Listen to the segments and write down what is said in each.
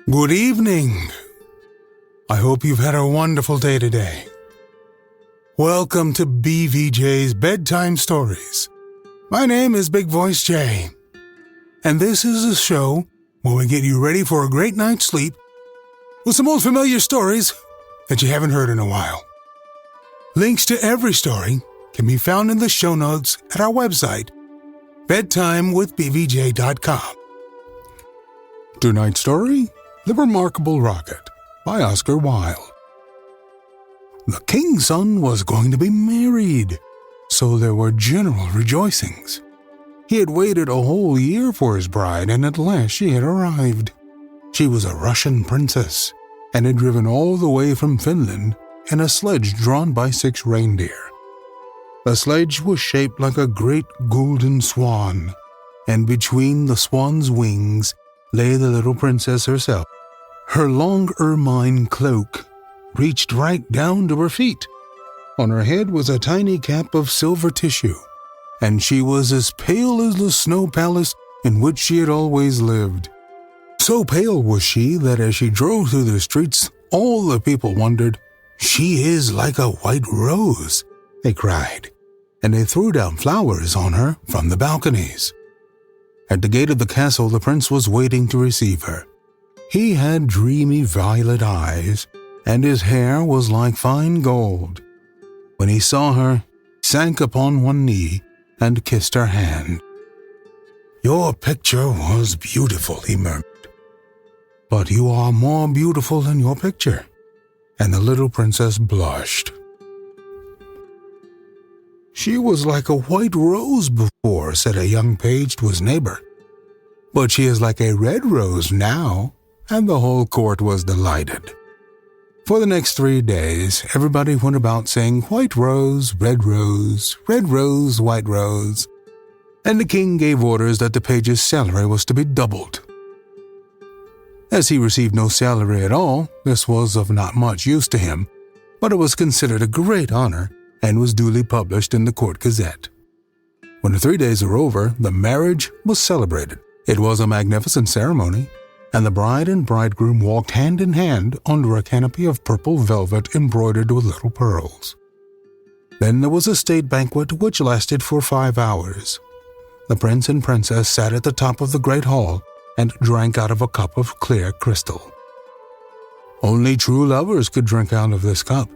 Good evening. I hope you've had a wonderful day today. Welcome to BVJ's Bedtime Stories. My name is Big Voice J, and this is a show where we get you ready for a great night's sleep with some old familiar stories that you haven't heard in a while. Links to every story can be found in the show notes at our website, bedtimewithbvj.com. Tonight's story, The Remarkable Rocket, by Oscar Wilde. The king's son was going to be married, so there were general rejoicings. He had waited a whole year for his bride, and at last she had arrived. She was a Russian princess, and had driven all the way from Finland in a sledge drawn by 6 reindeer. The sledge was shaped like a great golden swan, and between the swan's wings lay the little princess herself. Her long ermine cloak reached right down to her feet. On her head was a tiny cap of silver tissue, and she was as pale as the snow palace in which she had always lived. So pale was she that as she drove through the streets, all the people wondered, "She is like a white rose," they cried, and they threw down flowers on her from the balconies. At the gate of the castle, the prince was waiting to receive her. He had dreamy violet eyes, and his hair was like fine gold. When he saw her, he sank upon one knee and kissed her hand. "Your picture was beautiful," he murmured. "But you are more beautiful than your picture," and the little princess blushed. "She was like a white rose before," said a young page to his neighbor. "But she is like a red rose now," and the whole court was delighted. For the next 3 days, everybody went about saying, "White rose, red rose, red rose, white rose," and the king gave orders that the page's salary was to be doubled. As he received no salary at all, this was of not much use to him, but it was considered a great honor and was duly published in the court gazette. When the 3 days were over, the marriage was celebrated. It was a magnificent ceremony, and the bride and bridegroom walked hand in hand under a canopy of purple velvet embroidered with little pearls. Then there was a state banquet which lasted for 5 hours. The prince and princess sat at the top of the great hall and drank out of a cup of clear crystal. Only true lovers could drink out of this cup,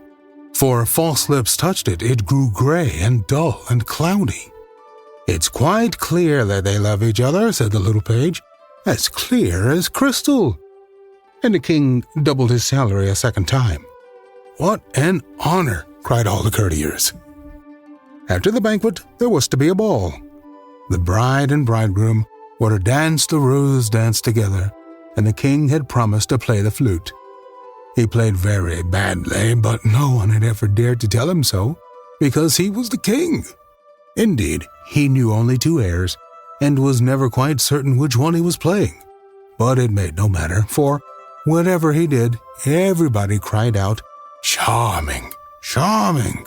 for if false lips touched it, it grew gray and dull and cloudy. "It's quite clear that they love each other," said the little page, "as clear as crystal." And the king doubled his salary a second time. "What an honor!" cried all the courtiers. After the banquet, there was to be a ball. The bride and bridegroom were to dance the rose dance together, and the king had promised to play the flute. He played very badly, but no one had ever dared to tell him so, because he was the king. Indeed, he knew only 2 airs, and was never quite certain which one he was playing. But it made no matter, for whatever he did, everybody cried out, "Charming! Charming!"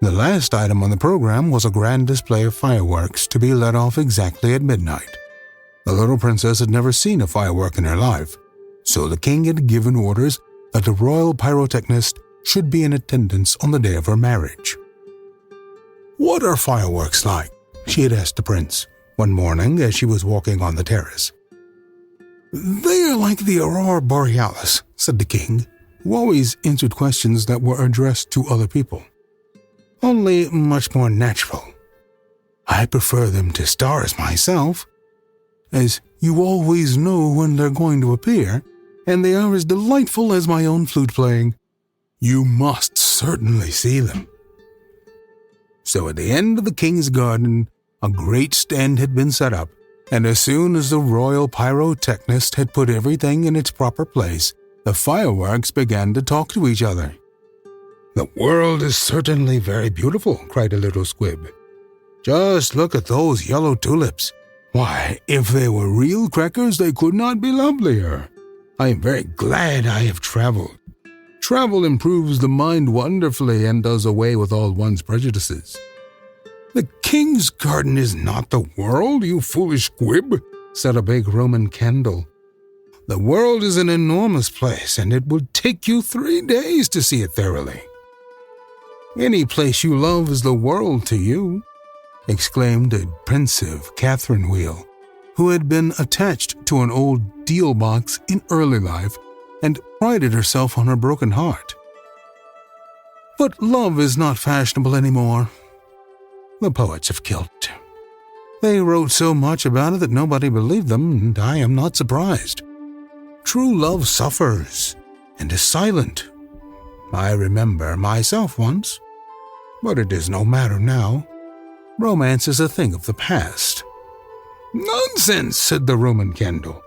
The last item on the program was a grand display of fireworks to be let off exactly at midnight. The little princess had never seen a firework in her life, so the king had given orders that the royal pyrotechnist should be in attendance on the day of her marriage. "What are fireworks like?" she had asked the prince one morning as she was walking on the terrace. "They are like the aurora borealis," said the king, who always answered questions that were addressed to other people. "Only much more natural. I prefer them to stars myself, as you always know when they're going to appear, and they are as delightful as my own flute playing. You must certainly see them." So at the end of the king's garden, a great stand had been set up, and as soon as the royal pyrotechnist had put everything in its proper place, the fireworks began to talk to each other. "The world is certainly very beautiful," cried a little squib. "Just look at those yellow tulips. Why, if they were real crackers, they could not be lovelier. I am very glad I have traveled. Travel improves the mind wonderfully and does away with all one's prejudices." "The king's garden is not the world, you foolish squib," said a big Roman candle. The world is an enormous place, and it would take you 3 days to see it thoroughly." "Any place you love is the world to you," exclaimed a pensive Catherine Wheel, who had been attached to an old deal box in early life and prided herself on her broken heart. "But love is not fashionable anymore. The poets have killed it. They wrote so much about it that nobody believed them, and I am not surprised. True love suffers and is silent. I remember myself once, but it is no matter now. Romance is a thing of the past." "Nonsense," said the Roman candle.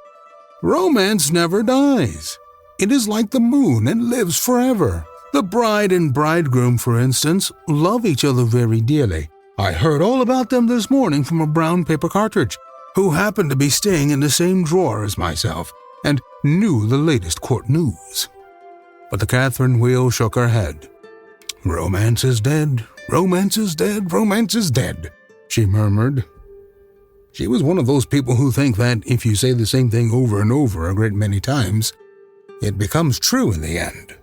"Romance never dies. It is like the moon and lives forever. The bride and bridegroom, for instance, love each other very dearly. I heard all about them this morning from a brown paper cartridge, who happened to be staying in the same drawer as myself and knew the latest court news." But the Catherine Wheel shook her head. "Romance is dead, romance is dead, romance is dead," she murmured. She was one of those people who think that if you say the same thing over and over a great many times, it becomes true in the end.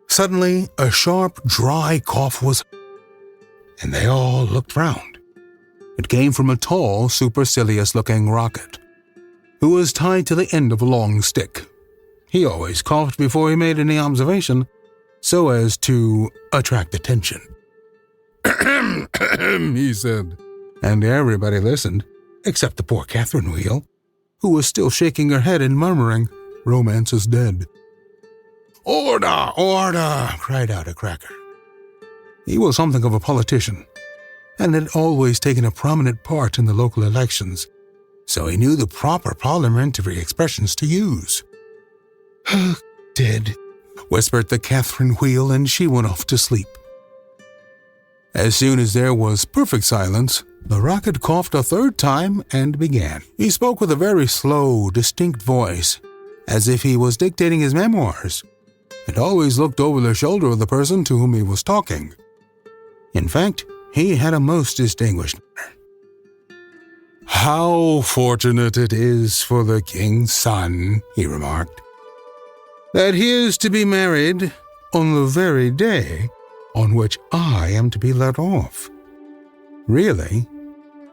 Suddenly, a sharp, dry cough was, and they all looked round. It came from a tall, supercilious-looking rocket, who was tied to the end of a long stick. He always coughed before he made any observation, so as to attract attention. "Ahem, ahem," he said, and everybody listened, except the poor Catherine Wheel, who was still shaking her head and murmuring, "Romance is dead." "Order, order!" cried out a cracker. He was something of a politician, and had always taken a prominent part in the local elections, so he knew the proper parliamentary expressions to use. "Dead," whispered the Catherine Wheel, and she went off to sleep. As soon as there was perfect silence, the rocket coughed a third time and began. He spoke with a very slow, distinct voice, as if he was dictating his memoirs, and always looked over the shoulder of the person to whom he was talking. In fact, he had a most distinguished manner. "How fortunate it is for the king's son," he remarked, "that he is to be married on the very day on which I am to be let off. Really,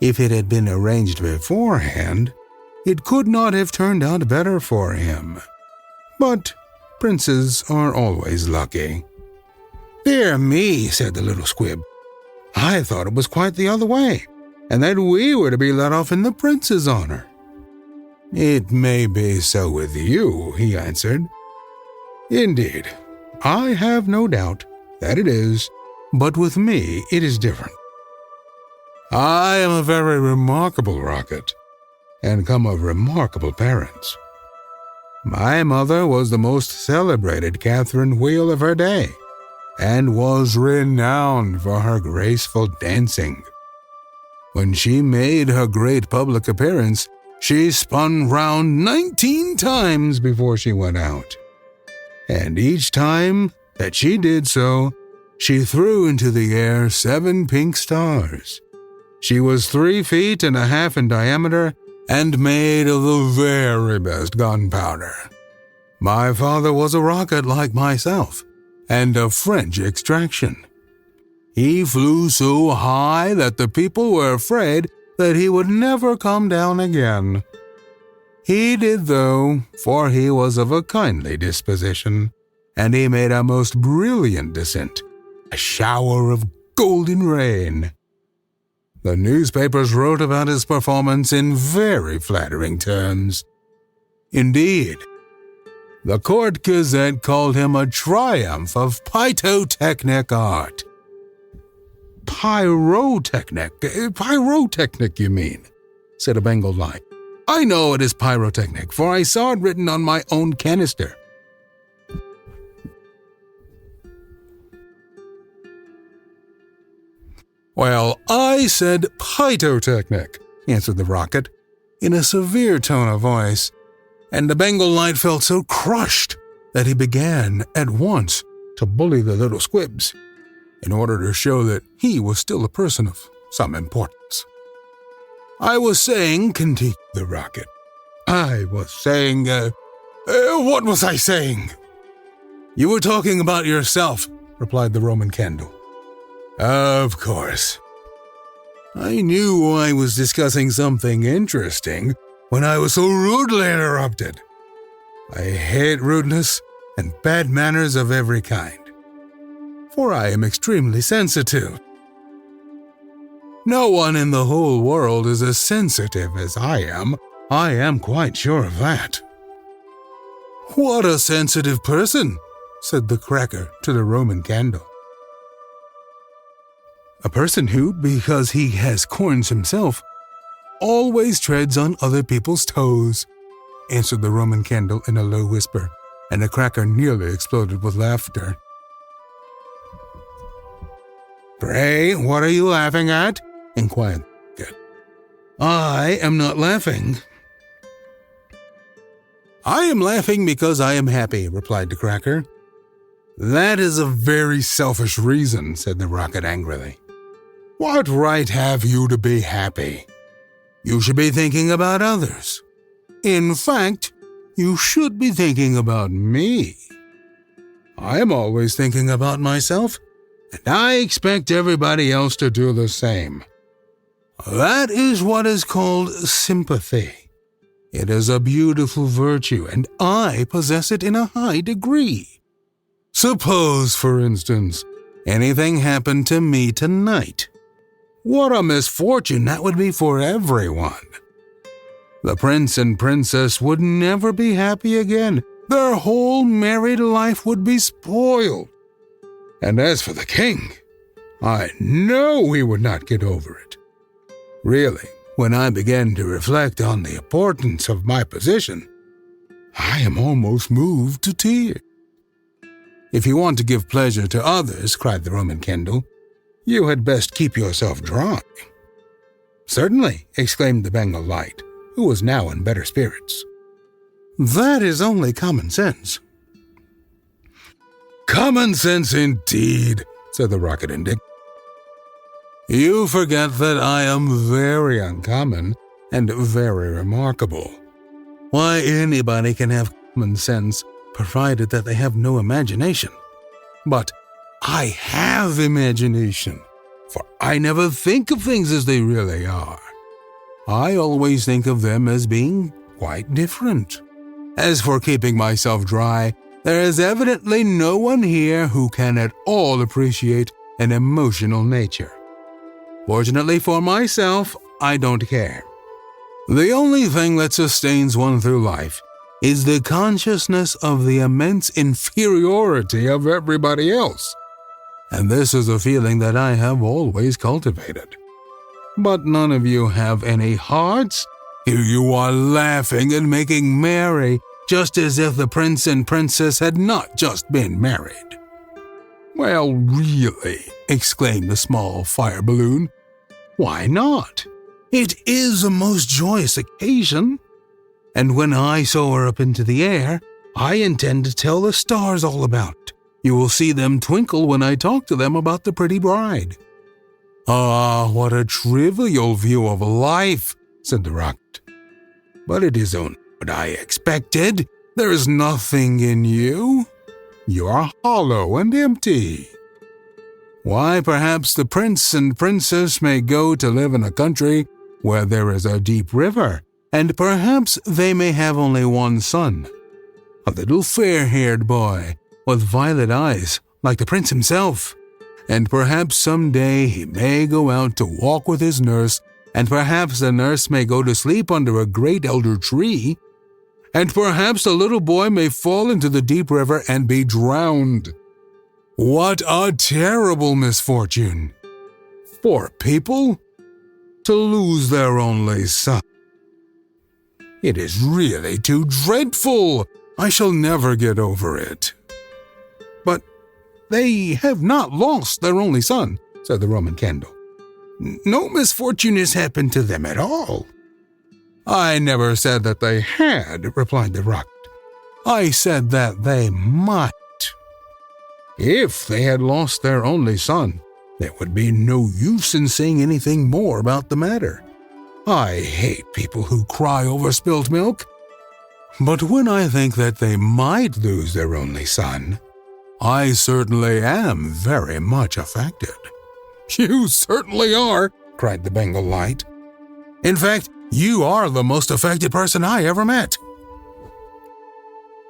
if it had been arranged beforehand, it could not have turned out better for him. But princes are always lucky." "Dear me," said the little squib. "I thought it was quite the other way, and that we were to be let off in the prince's honor." "It may be so with you," he answered. "Indeed, I have no doubt that it is, but with me it is different. I am a very remarkable rocket, and come of remarkable parents. My mother was the most celebrated Catherine Wheel of her day, and was renowned for her graceful dancing. When she made her great public appearance, she spun round 19 times before she went out, and each time that she did so, she threw into the air 7 pink stars. She was 3 feet and a half in diameter, and made of the very best gunpowder. My father was a rocket like myself, and of French extraction. He flew so high that the people were afraid that he would never come down again. He did, though, for he was of a kindly disposition, and he made a most brilliant descent, a shower of golden rain. The newspapers wrote about his performance in very flattering terms. Indeed, the Court Gazette called him a triumph of pyrotechnic art." Pyrotechnic, you mean?" said a Bengal light. "I know it is pyrotechnic, for I saw it written on my own canister." "Well, I said pyrotechnic," answered the rocket, in a severe tone of voice, and the Bengal light felt so crushed that he began at once to bully the little squibs, in order to show that he was still a person of some importance. "I was saying," continued the rocket, "I was saying, What was I saying?" "You were talking about yourself," replied the Roman candle. "Of course. I knew I was discussing something interesting when I was so rudely interrupted. I hate rudeness and bad manners of every kind, for I am extremely sensitive. No one in the whole world is as sensitive as I am quite sure of that." "What a sensitive person," said the cracker to the Roman candle. "A person who, because he has corns himself, always treads on other people's toes," answered the Roman candle in a low whisper, and the cracker nearly exploded with laughter. "Pray, what are you laughing at?" inquired the cracker. "I am not laughing." "I am laughing because I am happy," replied the cracker. "That is a very selfish reason," said the rocket angrily. "What right have you to be happy? You should be thinking about others. In fact, you should be thinking about me. I am always thinking about myself, and I expect everybody else to do the same. That is what is called sympathy. It is a beautiful virtue, and I possess it in a high degree. Suppose, for instance, anything happened to me tonight. What a misfortune that would be for everyone. The prince and princess would never be happy again. Their whole married life would be spoiled. And as for the king, I know he would not get over it. Really, when I began to reflect on the importance of my position, I am almost moved to tears." "If you want to give pleasure to others," cried the Roman candle, "you had best keep yourself dry." "Certainly," exclaimed the Bengal light, who was now in better spirits. "That is only common sense." "Common sense indeed," said the rocket indignantly. "You forget that I am very uncommon and very remarkable. Why, anybody can have common sense, provided that they have no imagination. But I have imagination, for I never think of things as they really are. I always think of them as being quite different. As for keeping myself dry, there is evidently no one here who can at all appreciate an emotional nature. Fortunately for myself, I don't care. The only thing that sustains one through life is the consciousness of the immense inferiority of everybody else. And this is a feeling that I have always cultivated. But none of you have any hearts. Here you are laughing and making merry, just as if the prince and princess had not just been married." "Well, really," exclaimed the small fire balloon, "why not? It is a most joyous occasion. And when I soar up into the air, I intend to tell the stars all about it. You will see them twinkle when I talk to them about the pretty bride." "Ah, what a trivial view of life," said the rocket. "But it is only what I expected. There is nothing in you. You are hollow and empty. Why, perhaps the prince and princess may go to live in a country where there is a deep river, and perhaps they may have only one son, a little fair-haired boy with violet eyes like the prince himself. And perhaps someday he may go out to walk with his nurse, and perhaps the nurse may go to sleep under a great elder tree, and perhaps the little boy may fall into the deep river and be drowned. What a terrible misfortune! For people to lose their only son. It is really too dreadful. I shall never get over it." "But they have not lost their only son," said the Roman candle. "No misfortune has happened to them at all." "I never said that they had," replied the rocket. "I said that they might. If they had lost their only son, there would be no use in saying anything more about the matter. I hate people who cry over spilt milk. But when I think that they might lose their only son, I certainly am very much affected." "You certainly are," cried the Bengal Light. "In fact, you are the most affected person I ever met."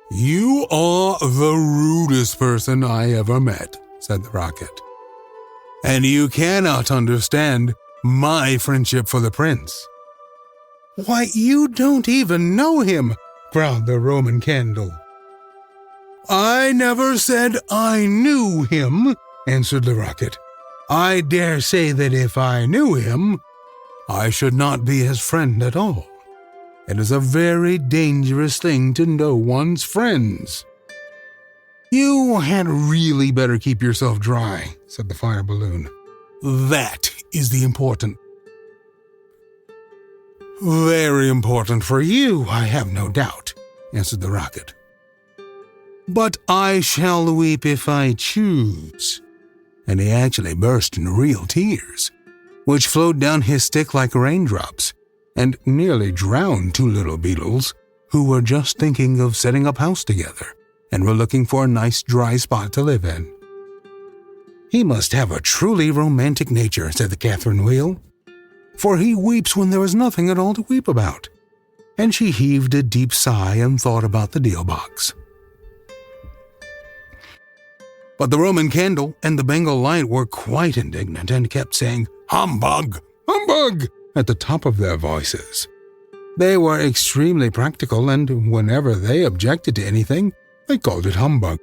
"You are the rudest person I ever met," said the Rocket. "And you cannot understand my friendship for the prince." "Why, you don't even know him," growled the Roman Candle. "I never said I knew him," answered the Rocket. "I dare say that if I knew him, I should not be his friend at all. It is a very dangerous thing to know one's friends." "You had really better keep yourself dry," said the Fire Balloon. "That is the important." "Very important for you, I have no doubt," answered the Rocket. "But I shall weep if I choose." And he actually burst into real tears, which flowed down his stick like raindrops, and nearly drowned two little beetles who were just thinking of setting up house together and were looking for a nice dry spot to live in. "He must have a truly romantic nature," said the Catherine Wheel, "for he weeps when there is nothing at all to weep about." And she heaved a deep sigh and thought about the deal box. But the Roman Candle and the Bengal Light were quite indignant and kept saying, "Humbug! Humbug!" at the top of their voices. They were extremely practical, and whenever they objected to anything, they called it humbug.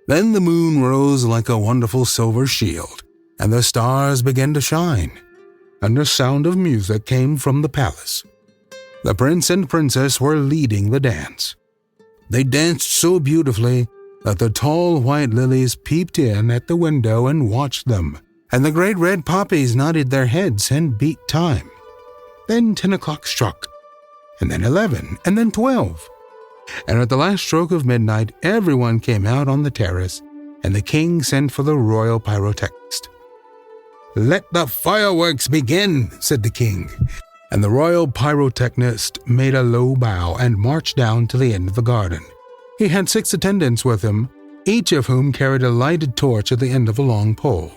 Then the moon rose like a wonderful silver shield, and the stars began to shine, and the sound of music came from the palace. The prince and princess were leading the dance. They danced so beautifully that the tall white lilies peeped in at the window and watched them, and the great red poppies nodded their heads and beat time. Then 10 o'clock struck, and then 11, and then 12. And at the last stroke of midnight, everyone came out on the terrace, and the king sent for the royal pyrotechnist. "Let the fireworks begin," said the king, and the royal pyrotechnist made a low bow and marched down to the end of the garden. He had 6 attendants with him, each of whom carried a lighted torch at the end of a long pole.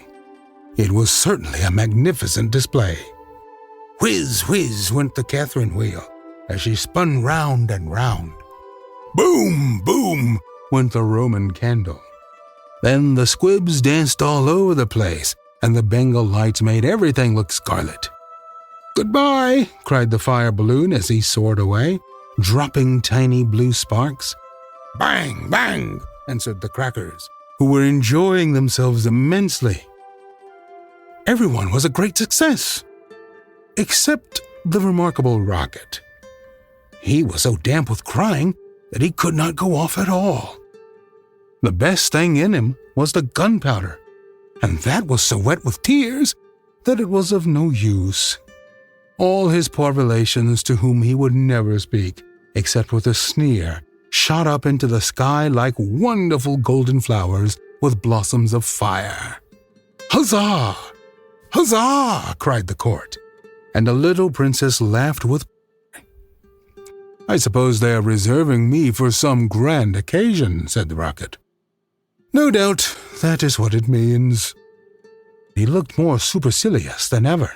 It was certainly a magnificent display. Whiz, whiz went the Catherine Wheel as she spun round and round. Boom, boom went the Roman Candle. Then the squibs danced all over the place, and the Bengal Lights made everything look scarlet. "Goodbye," cried the Fire Balloon as he soared away, dropping tiny blue sparks. "Bang, bang," answered the Crackers, who were enjoying themselves immensely. Everyone was a great success, except the remarkable Rocket. He was so damp with crying that he could not go off at all. The best thing in him was the gunpowder, and that was so wet with tears that it was of no use. All his poor relations, to whom he would never speak, except with a sneer, shot up into the sky like wonderful golden flowers with blossoms of fire. "Huzzah! Huzzah!" cried the court, and the little princess laughed with joy. "I suppose they are reserving me for some grand occasion," said the Rocket. "No doubt that is what it means." He looked more supercilious than ever.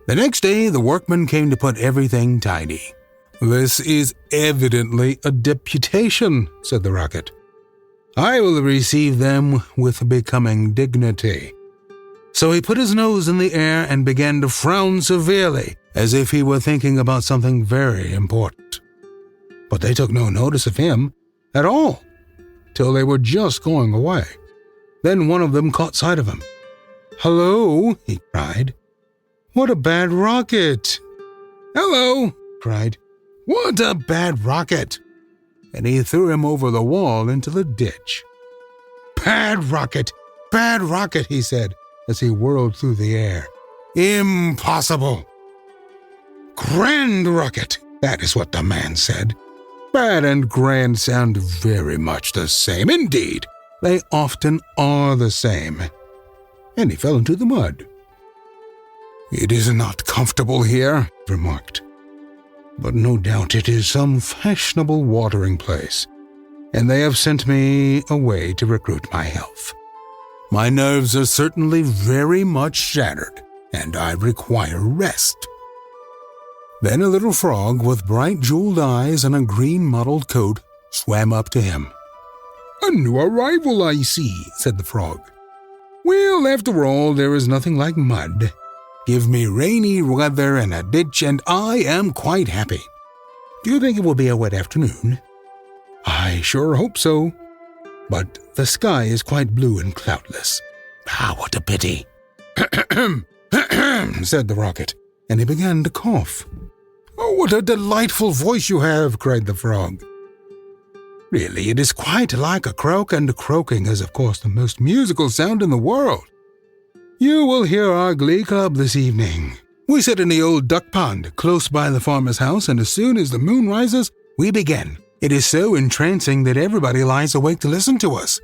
The next day the workmen came to put everything tidy. "This is evidently a deputation," said the Rocket. "I will receive them with becoming dignity." So he put his nose in the air and began to frown severely, as if he were thinking about something very important. But they took no notice of him at all, till they were just going away. Then one of them caught sight of him. "Hello," he cried. "What a bad rocket!" "Hello," cried. "What a bad rocket!" And he threw him over the wall into the ditch. Bad rocket, he said, as he whirled through the air. "Impossible!" "Grand rocket," that is what the man said. Bad and grand sound very much the same. Indeed, they often are the same. And he fell into the mud. "It is not comfortable here," he remarked. but no doubt it is some fashionable watering place, and they have sent me away to recruit my health. My nerves are certainly very much shattered, and I require rest." Then a little frog with bright jeweled eyes and a green mottled coat swam up to him. "A new arrival, I see," said the frog. "Well, after all, there is nothing like mud. Give me rainy weather and a ditch, and I am quite happy. Do you think it will be a wet afternoon?" "I sure hope so. But the sky is quite blue and cloudless." "Ah, what a pity," said the rocket, and he began to cough. "Oh, what a delightful voice you have," cried the frog. "Really, it is quite like a croak, and croaking is, of course, the most musical sound in the world. You will hear our glee club this evening. We sit in the old duck pond close by the farmer's house, and as soon as the moon rises, we begin. It is so entrancing that everybody lies awake to listen to us.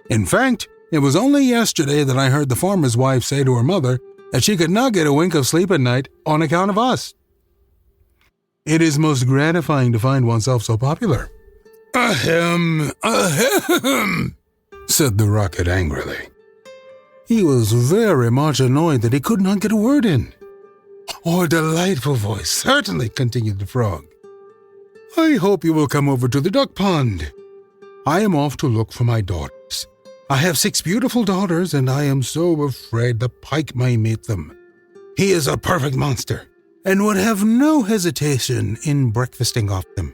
In fact, it was only yesterday that I heard the farmer's wife say to her mother that she could not get a wink of sleep at night on account of us. It is most gratifying to find oneself so popular." "Ahem, ahem," said the rocket angrily. He was very much annoyed that he could not get a word in. "Oh, a delightful voice, certainly," continued the frog. "I hope you will come over to the duck pond. I am off to look for my daughters. I have 6 beautiful daughters, and I am so afraid the pike may meet them. He is a perfect monster, and would have no hesitation in breakfasting off them.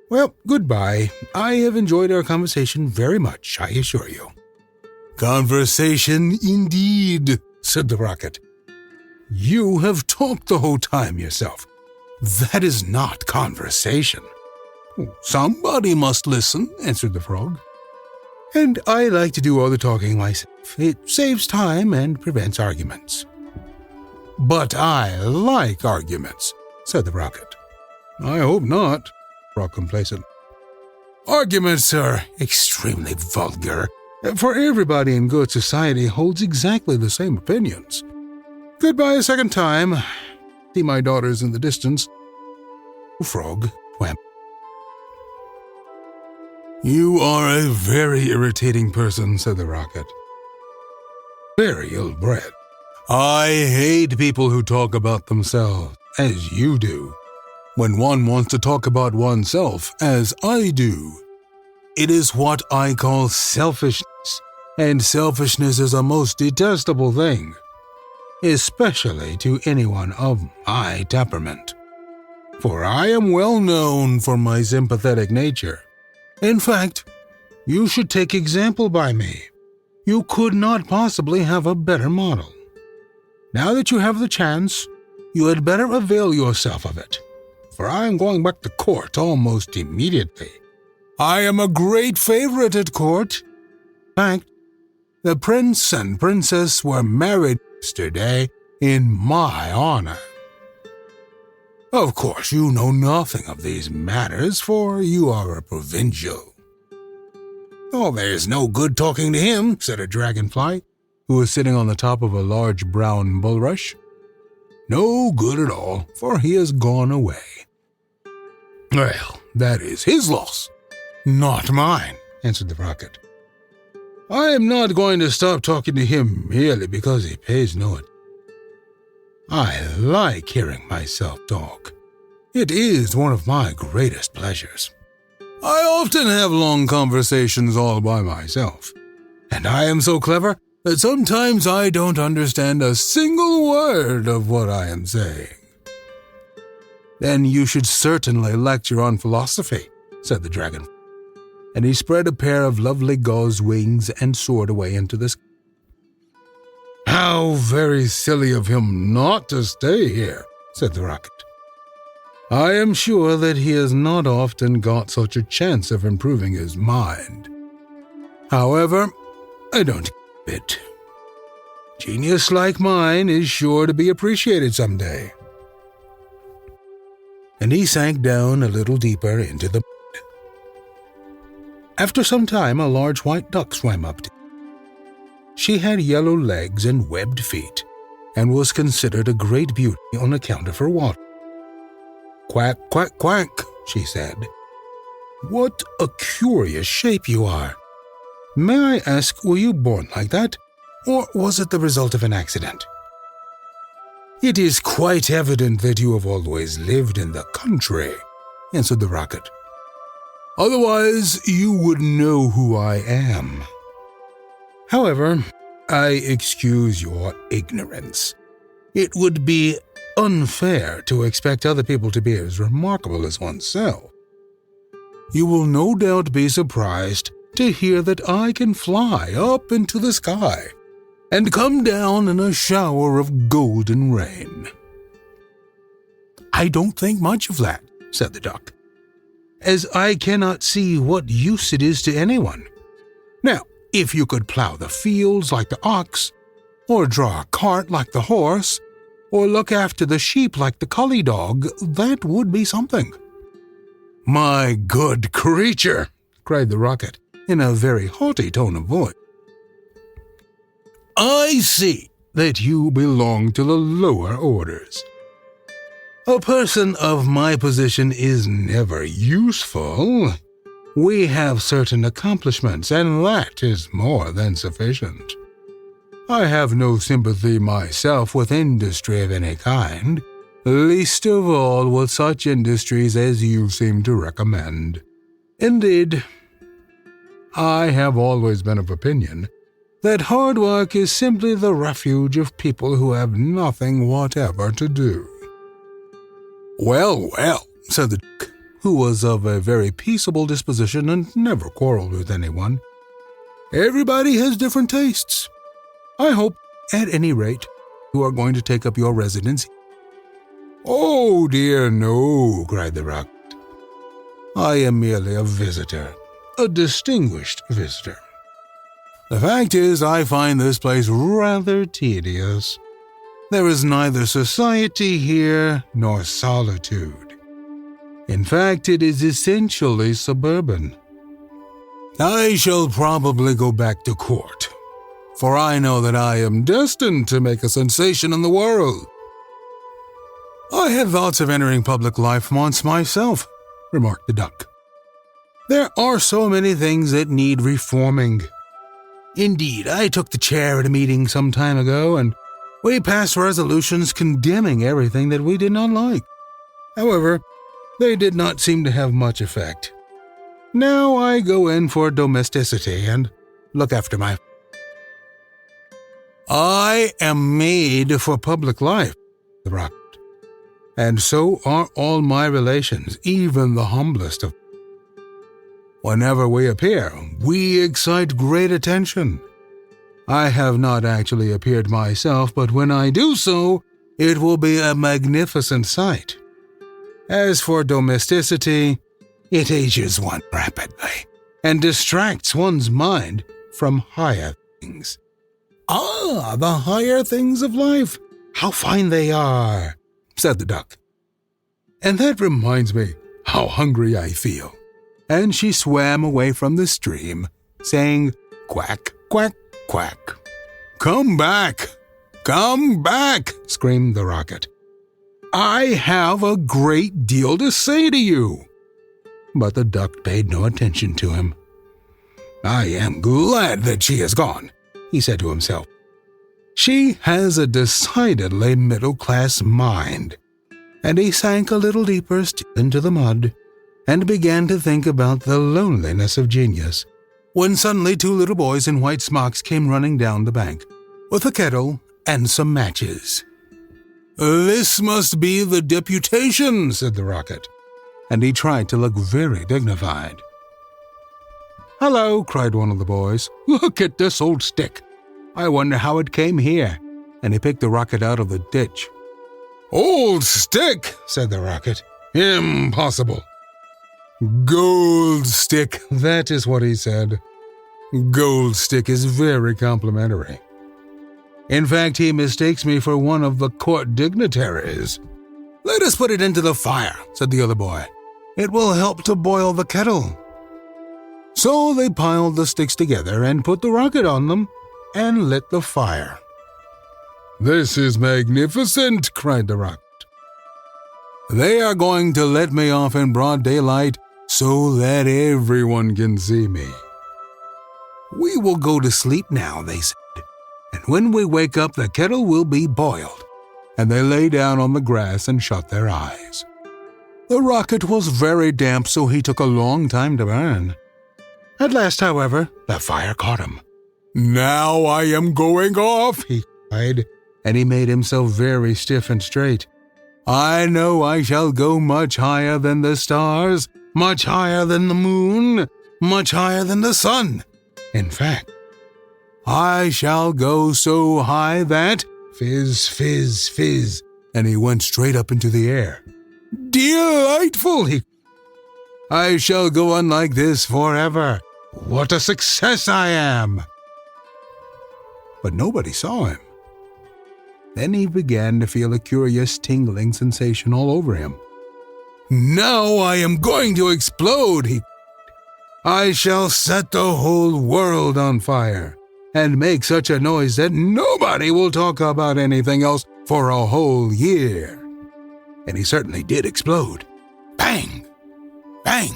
Well, goodbye. I have enjoyed our conversation very much, I assure you." "Conversation indeed," said the rocket. "You have talked the whole time yourself. That is not conversation." "Somebody must listen," answered the frog. "And I like to do all the talking myself. It saves time and prevents arguments." "But I like arguments," said the rocket. "I hope not," Frog complacent. "Arguments are extremely vulgar, for everybody in good society holds exactly the same opinions. Goodbye a second time. See my daughters in the distance." Frog swam. "You are a very irritating person," said the rocket. "Very ill-bred. I hate people who talk about themselves, as you do. When one wants to talk about oneself, as I do, it is what I call selfishness, and selfishness is a most detestable thing, especially to anyone of my temperament. For I am well known for my sympathetic nature. In fact, you should take example by me. You could not possibly have a better model. Now that you have the chance, you had better avail yourself of it, for I am going back to court almost immediately. I am a great favorite at court. In fact, the prince and princess were married yesterday in my honor. Of course, you know nothing of these matters, for you are a provincial." "Oh, there's no good talking to him," said a dragonfly, who was sitting on the top of a large brown bulrush. "No good at all, for he has gone away." "Well, that is his loss, not mine," answered the rocket. "I am not going to stop talking to him merely because he pays no attention. I like hearing myself talk. It is one of my greatest pleasures. I often have long conversations all by myself, and I am so clever that sometimes I don't understand a single word of what I am saying." "Then you should certainly lecture on philosophy," said the dragon, and he spread a pair of lovely gauze wings and soared away into the sky. "How very silly of him not to stay here," said the rocket. "I am sure that he has not often got such a chance of improving his mind. However, I don't give it. Genius like mine is sure to be appreciated someday." And he sank down a little deeper into the mud. After some time, a large white duck swam up to him. She had yellow legs and webbed feet, and was considered a great beauty on account of her water. "Quack, quack, quack," she said. "What a curious shape you are. May I ask, were you born like that, or was it the result of an accident?" "It is quite evident that you have always lived in the country," answered the rocket. "Otherwise, you would know who I am. However, I excuse your ignorance. It would be unfair to expect other people to be as remarkable as oneself. You will no doubt be surprised to hear that I can fly up into the sky and come down in a shower of golden rain." "I don't think much of that," said the duck, "as I cannot see what use it is to anyone. Now, if you could plow the fields like the ox, or draw a cart like the horse, or look after the sheep like the collie dog, that would be something." "My good creature," cried the rocket in a very haughty tone of voice, "I see that you belong to the lower orders. A person of my position is never useful. We have certain accomplishments, and that is more than sufficient. I have no sympathy myself with industry of any kind, least of all with such industries as you seem to recommend. Indeed, I have always been of opinion that hard work is simply the refuge of people who have nothing whatever to do." "Well, well," said the duck, who was of a very peaceable disposition and never quarreled with anyone. "Everybody has different tastes. I hope, at any rate, you are going to take up your residence." "Oh, dear, no," cried the rocket. "I am merely a visitor, a distinguished visitor. The fact is, I find this place rather tedious. There is neither society here nor solitude. In fact, it is essentially suburban. I shall probably go back to court, for I know that I am destined to make a sensation in the world." "I had thoughts of entering public life once myself," remarked the duck. "There are so many things that need reforming. Indeed, I took the chair at a meeting some time ago, and we passed resolutions condemning everything that we did not like. However, they did not seem to have much effect. Now I go in for domesticity and look after my... I am made for public life," the rocket, "and so are all my relations, even the humblest of them. Whenever we appear, we excite great attention. I have not actually appeared myself, but when I do so, it will be a magnificent sight. As for domesticity, it ages one rapidly and distracts one's mind from higher things." "Ah, the higher things of life! How fine they are!" said the duck. "And that reminds me how hungry I feel." And she swam away from the stream, saying, "Quack, quack, quack." "Come back! Come back!" screamed the rocket. "I have a great deal to say to you." But the duck paid no attention to him. "I am glad that she is gone," he said to himself. "She has a decidedly middle-class mind." And he sank a little deeper still into the mud and began to think about the loneliness of genius, when suddenly 2 little boys in white smocks came running down the bank, with a kettle and some matches. "This must be the deputation," said the rocket, and he tried to look very dignified. "Hello," cried one of the boys. "Look at this old stick. I wonder how it came here," and he picked the rocket out of the ditch. "Old stick," said the rocket. "Impossible." "Gold stick," that is what he said. "Gold stick is very complimentary. In fact, he mistakes me for one of the court dignitaries." "Let us put it into the fire," said the other boy. "It will help to boil the kettle." So they piled the sticks together and put the rocket on them and lit the fire. "This is magnificent," cried the rocket. They are going to let me off in broad daylight so that everyone can see me. We will go to sleep now, they said, and when we wake up, the kettle will be boiled. And they lay down on the grass and shut their eyes. The rocket was very damp, so he took a long time to burn. At last, however, the fire caught him. "Now I am going off," he cried, and he made himself very stiff and straight. "I know I shall go much higher than the stars, much higher than the moon, much higher than the sun. In fact, I shall go so high that—" Fizz, fizz, fizz, and he went straight up into the air. "Delightful!" "I shall go on like this forever. What a success I am!" But nobody saw him. Then he began to feel a curious tingling sensation all over him. "Now I am going to explode," he cried. "I shall set the whole world on fire and make such a noise that nobody will talk about anything else for a whole year." And he certainly did explode. Bang! Bang!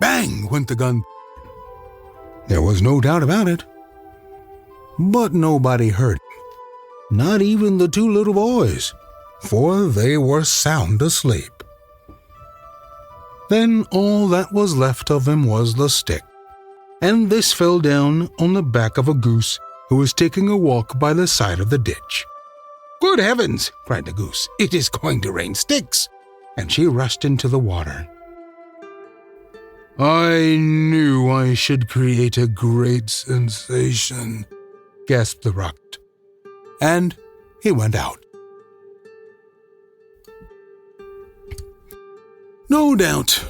Bang went the gun. There was no doubt about it. But nobody heard him, not even the two little boys, for they were sound asleep. Then all that was left of him was the stick, and this fell down on the back of a goose who was taking a walk by the side of the ditch. "Good heavens!" cried the goose. "It is going to rain sticks!" And she rushed into the water. "I knew I should create a great sensation," gasped the rocket. And he went out. No doubt,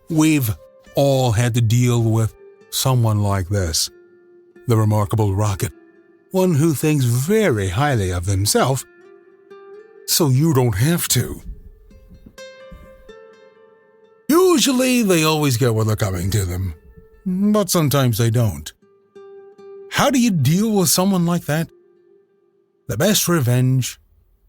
we've all had to deal with someone like this, the remarkable rocket, one who thinks very highly of himself, so you don't have to. Usually they always get what they're coming to them, but sometimes they don't. How do you deal with someone like that? The best revenge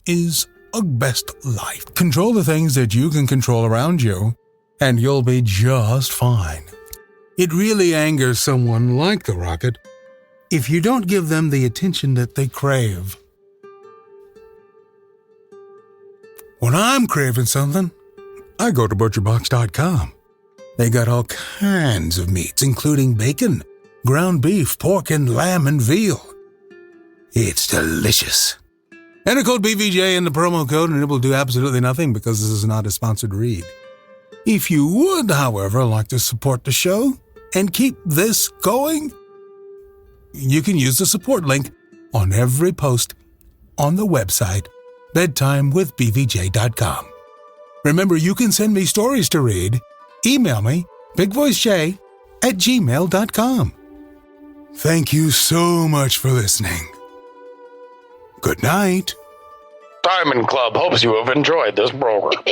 is a best life. Control the things that you can control around you, and you'll be just fine. It really angers someone like the rocket if you don't give them the attention that they crave. When I'm craving something, I go to ButcherBox.com. They got all kinds of meats, including bacon, ground beef, pork, and lamb and veal. It's delicious. Enter code BVJ in the promo code and it will do absolutely nothing because this is not a sponsored read. If you would, however, like to support the show and keep this going, you can use the support link on every post on the website, bedtimewithbvj.com. Remember, you can send me stories to read. Email me, bigvoicej@gmail.com. Thank you so much for listening. Good night. Diamond Club hopes you have enjoyed this program.